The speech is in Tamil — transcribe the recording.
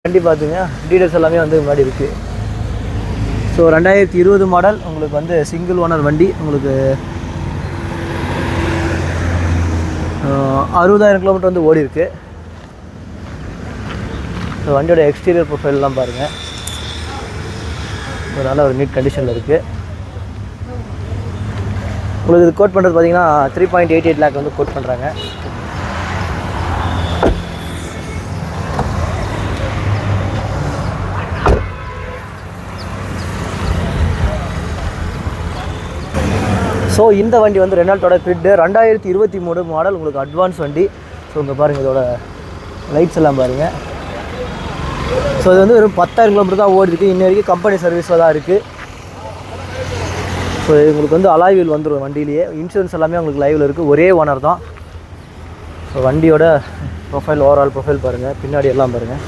வண்டி பார்த்துங்க, டீடைல்ஸ் எல்லாமே வந்து முன்னாடி இருக்குது. ஸோ 2020 மாடல் உங்களுக்கு வந்து சிங்கிள் ஓனர் வண்டி. உங்களுக்கு 60,000 கிலோமீட்டர் வந்து ஓடி இருக்குது. ஸோ வண்டியோட எக்ஸ்டீரியர் ப்ரொஃபைல்லாம் பாருங்கள், ஒரு நல்ல ஒரு நீட் கண்டிஷனில் இருக்குது. உங்களுக்கு இது கோட் பண்ணுறது பார்த்தீங்கன்னா 3.88 லேக் வந்து கோட் பண்ணுறாங்க. ஸோ இந்த வண்டி வந்து ரெனால்ட்டோட ஃபிட்டு 2023 மாடல். உங்களுக்கு அட்வான்ஸ் வண்டி. ஸோ இங்கே பாருங்கள், இதோட லைட்ஸ் எல்லாம் பாருங்கள். ஸோ இது வந்து வெறும் 10,000 கிலோமீட்டர் தான் ஓடி இருக்குது. இன்ன வரைக்கும் கம்பெனி சர்வீஸில் தான் இருக்குது. ஸோ உங்களுக்கு வந்து அலாய் வீல் வந்துடும் வண்டியிலேயே. இன்சூரன்ஸ் எல்லாமே உங்களுக்கு லைவில் இருக்குது. ஒரே ஓனர் தான். ஸோ வண்டியோட ப்ரொஃபைல், ஓவரால் ப்ரொஃபைல் பாருங்கள், பின்னாடி எல்லாம் பாருங்கள்.